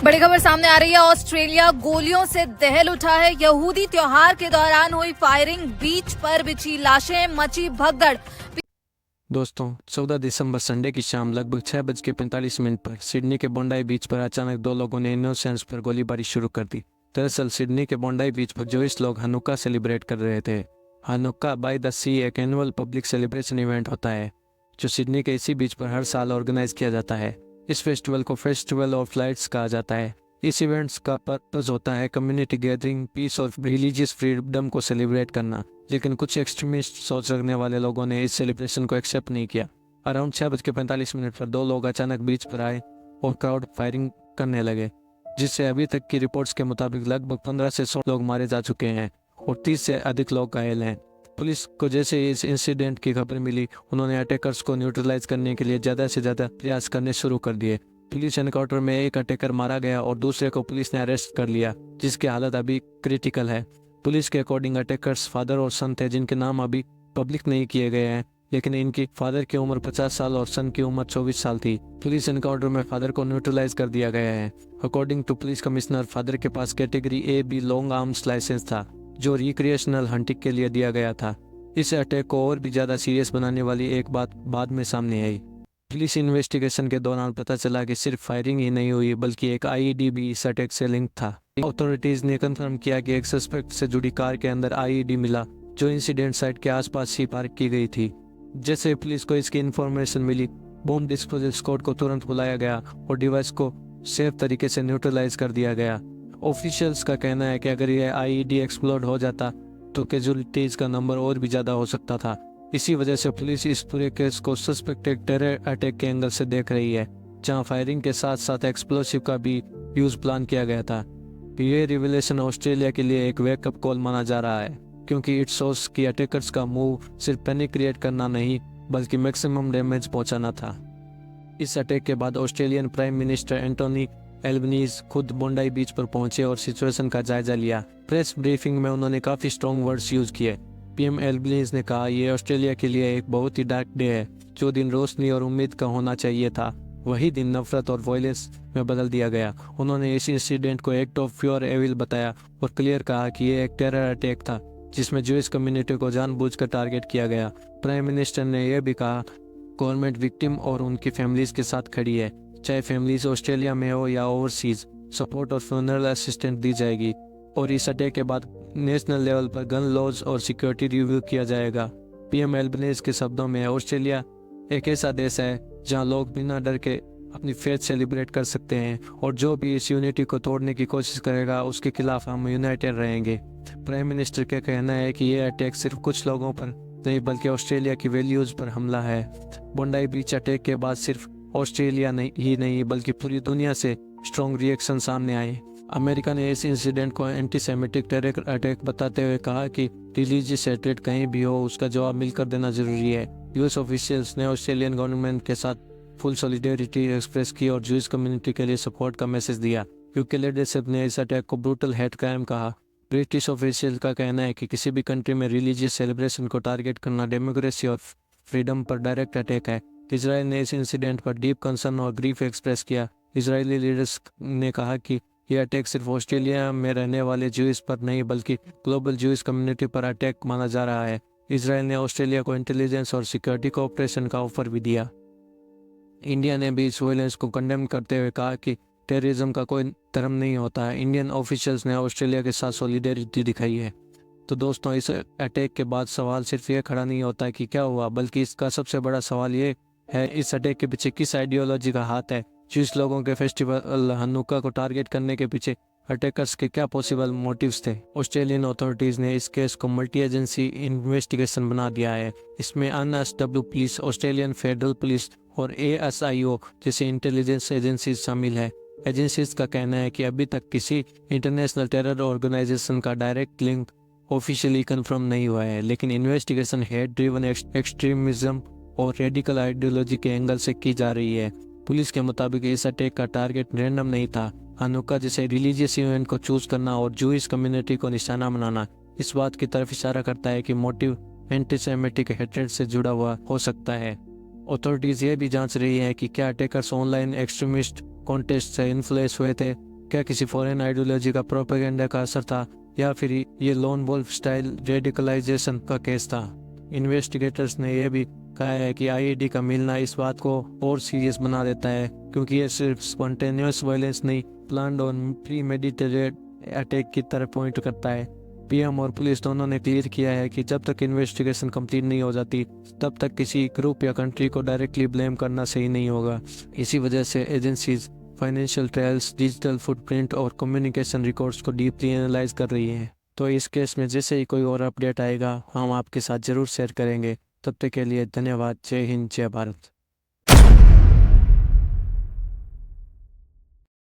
बड़ी खबर सामने आ रही है। ऑस्ट्रेलिया गोलियों से दहल उठा है। यहूदी त्योहार के दौरान हुई फायरिंग, बीच पर बिछी लाशें, मची भगदड़। दोस्तों 14 दिसंबर संडे की शाम लगभग 6:45 पर सिडनी के बोंडाई बीच पर अचानक दो लोगों ने इनोसेंट्स पर गोलीबारी शुरू कर दी। दरअसल सिडनी के बोंडाई बीच पर जोइश लोग हनुक्का सेलिब्रेट कर रहे थे। हनुक्का बाय द सी एक एनुअल पब्लिक सेलिब्रेशन इवेंट होता है जो सिडनी के इसी बीच पर हर साल ऑर्गेनाइज किया जाता है। इस फेस्टिवल को फेस्टिवल ऑफ लाइट्स कहा जाता है। इस इवेंट्स का पर्पस होता है कम्युनिटी गैदरिंग, पीस और रिलीजियस फ्रीडम को सेलिब्रेट करना, लेकिन कुछ एक्सट्रीमिस्ट सोच रखने वाले लोगों ने इस सेलिब्रेशन को एक्सेप्ट नहीं किया। अराउंड 6:45 पर दो लोग अचानक बीच पर आए और क्राउड फायरिंग करने लगे, जिससे अभी तक की रिपोर्ट्स के मुताबिक लगभग 15 से 16 लोग मारे जा चुके हैं और 30 से अधिक लोग घायल हैं। पुलिस को जैसे इस इंसिडेंट की खबर मिली, उन्होंने अटैकर्स को न्यूट्रलाइज करने के लिए ज़्यादा से ज़्यादा प्रयास करने शुरू कर दिए। पुलिस एनकाउंटर में एक अटैकर मारा गया और दूसरे को पुलिस ने अरेस्ट कर लिया, जिसकी हालत अभी क्रिटिकल है। पुलिस के अकॉर्डिंग अटैकर्स फादर और सन थे, जिनके नाम अभी पब्लिक नहीं किए गए हैं, लेकिन इनकी फादर की उम्र 50 साल और सन की उम्र 24 साल थी। पुलिस एनकाउंटर में फादर को न्यूट्रलाइज कर दिया गया है। According to police commissioner, father के पास category A-B long arms license था, जो रिक्रिएशनल हंटिंग के लिए दिया गया था। इस अटैक को और भी ज़्यादा सीरियस बनाने वाली एक बात बाद में सामने आई। पुलिस इन्वेस्टिगेशन के दौरान पता चला कि सिर्फ फायरिंग ही नहीं हुई, बल्कि एक IED भी इस अटैक से लिंक था। अथॉरिटीज ने कंफर्म किया कि एक सस्पेक्ट से जुड़ी कार के अंदर IED मिला, जो इंसिडेंट साइट के आसपास ही पार्क की गई थी। जैसे पुलिस को इसकी इन्फॉर्मेशन मिली, बॉम्ब डिस्पोजल स्क्वाड को तुरंत बुलाया गया और डिवाइस को सेफ तरीके से न्यूट्रलाइज कर दिया गया। ऑफिशियल्स का कहना है कि अगर यह IED एक्सप्लोड हो जाता तो कैजुअलिटीज का नंबर और भी ज़्यादा हो सकता था। इसी वजह से पुलिस इस पूरे केस को सस्पेक्टेड टेरर अटैक के एंगल से देख रही है, जहां फायरिंग के साथ साथ एक्सप्लोसिव का भी यूज प्लान किया गया था। ये रिविलेशन ऑस्ट्रेलिया के लिए एक वेकअप कॉल माना जा रहा है, क्योंकि इट शोस कि अटैकर्स का मूव सिर्फ पैनिक क्रिएट करना नहीं, बल्कि मैक्सिमम डैमेज पहुंचाना था। इस अटैक के बाद Australian prime minister Anthony Albanese खुद बोंडाई बीच पर पहुंचे और सिचुएशन का जायजा लिया। प्रेस ब्रीफिंग में उन्होंने काफ़ी स्ट्रॉन्ग वर्ड्स यूज किए। PM एल्बनीज ने कहा, यह ऑस्ट्रेलिया के लिए एक बहुत ही डार्क डे है। जो दिन रोशनी और उम्मीद का होना चाहिए था, वही दिन नफरत और वायलेंस में बदल दिया गया। उन्होंने इस इंसिडेंट को एक्ट ऑफ प्योर एविल बताया और क्लियर कहा कि यह एक टेरर अटैक था, जिसमें ज्यूइश कम्युनिटी को जानबूझकर टारगेट किया गया। प्राइम मिनिस्टर ने यह भी कहा, गवर्नमेंट विक्टिम और उनकी फैमिलीज के साथ खड़ी है, चाहे फैमिलीज ऑस्ट्रेलिया में हो या ओवरसीज। सपोर्ट और फ्यूनरल असिस्टेंट दी जाएगी और इस अटैक के बाद नेशनल लेवल पर गन लॉज और सिक्योरिटी रिव्यू किया जाएगा। PM एल्बनीज के शब्दों में, ऑस्ट्रेलिया एक ऐसा देश है जहां लोग बिना डर के अपनी फेथ सेलिब्रेट कर सकते हैं, और जो भी इस यूनिटी को तोड़ने की कोशिश करेगा उसके खिलाफ हम यूनाइटेड रहेंगे। प्राइम मिनिस्टर का कहना है कि यह अटैक सिर्फ कुछ लोगों पर नहीं, बल्कि ऑस्ट्रेलिया की वैल्यूज़ पर हमला है। बोंडाई बीच अटैक के बाद सिर्फ ऑस्ट्रेलिया ही नहीं बल्कि पूरी दुनिया से स्ट्रॉन्ग रिएक्शन सामने आए। अमेरिका ने इस इंसिडेंट को एंटीसेमिटिक टेरर अटैक बताते हुए कहा कि रिलीजियस हेट्रेड कहीं भी हो, उसका जवाब मिलकर देना जरूरी है। US ऑफिशियल्स ने ऑस्ट्रेलियन गवर्नमेंट के साथ फुल सॉलिडेरिटी एक्सप्रेस की और ज्यूइश कम्युनिटी के लिए सपोर्ट का मैसेज दिया। UK लीडरशिप ने इस अटैक को ब्रूटल हेट क्राइम कहा। ब्रिटिश ऑफिशियल का कहना है कि किसी भी कंट्री में रिलीजियस सेलिब्रेशन को टारगेट करना डेमोक्रेसी और फ्रीडम पर डायरेक्ट अटैक है। इजराइल ने इस इंसिडेंट पर डीप कंसर्न और ग्रीफ एक्सप्रेस किया। इजरायली लीडर्स ने कहा कि यह अटैक सिर्फ ऑस्ट्रेलिया में रहने वाले ज्यूइश पर नहीं, बल्कि ग्लोबल ज्यूइश कम्युनिटी पर अटैक माना जा रहा है। इजराइल ने ऑस्ट्रेलिया को इंटेलिजेंस और सिक्योरिटी कोऑपरेशन का ऑफर भी दिया। इंडिया ने भी इस वायलेंस को कंडेम करते हुए कहा कि टेररिज्म का कोई धर्म नहीं होता है। इंडियन ऑफिशियल्स ने ऑस्ट्रेलिया के साथ सॉलिडेरिटी दिखाई है। तो दोस्तों, इस अटैक के बाद सवाल सिर्फ ये खड़ा नहीं होता है कि क्या हुआ, बल्कि इसका सबसे बड़ा सवाल ये है, इस अटैक के पीछे किस आइडियोलॉजी का हाथ है। जिस लोगों के फेस्टिवल हनुक्का को टारगेट करने के पीछे अटैकर्स के क्या पॉसिबल मोटिव्स थे। ऑस्ट्रेलियन अथॉरिटीज ने इस केस को मल्टी एजेंसी इन्वेस्टिगेशन बना दिया है। इसमें NSW police, Australian federal police और ASIO जैसे इंटेलिजेंस एजेंसीज शामिल है। एजेंसीज का कहना है कि अभी तक किसी इंटरनेशनल टेरर ऑर्गेनाइजेशन का डायरेक्ट लिंक ऑफिशियली कंफर्म नहीं हुआ है, लेकिन इन्वेस्टिगेशन हेट ड्रिवन एक्सट्रीमिज्म और रेडिकल आइडियोलॉजी के एंगल से की जा रही है। पुलिस के मुताबिक इस अटैक का टारगेट रैंडम नहीं था। हनुक्का जैसे रिलीजियस इवेंट को चूज करना और ज्यूइश कम्युनिटी को निशाना बनाना इस बात की तरफ इशारा करता है कि मोटिव एंटीसेमिटिक हेट्रेड से जुड़ा हुआ हो सकता है। अथॉरिटीज ये भी जांच रही है कि क्या अटैकर्स ऑनलाइन एक्सट्रीमिस्ट कॉन्टेस्ट से इन्फ्लुएंस हुए थे क्या किसी फॉरेन आइडियोलॉजी का प्रोपेगेंडा का असर था या फिर ये लोन वोल्फ स्टाइल रेडिकलाइजेशन का केस था। इन्वेस्टिगेटर्स ने यह भी कहा है कि आईईडी का मिलना इस बात को और सीरियस बना देता है, क्योंकि ये सिर्फ स्पॉन्टेनियस वायलेंस नहीं, प्लान्ड और प्रीमेडिटेटेड अटैक की तरफ पॉइंट करता है। पीएम और पुलिस दोनों ने क्लियर किया है कि जब तक इन्वेस्टिगेशन कंप्लीट नहीं हो जाती तब तक किसी ग्रुप या कंट्री को डायरेक्टली ब्लेम करना सही नहीं होगा। इसी वजह से agencies financial trials, digital footprint और कम्युनिकेशन रिकॉर्ड्स को डीपली एनालाइज कर रही है। तो इस केस में जैसे ही कोई और अपडेट आएगा हम आपके साथ ज़रूर शेयर करेंगे। तब तक के लिए धन्यवाद। जय हिंद, जय भारत।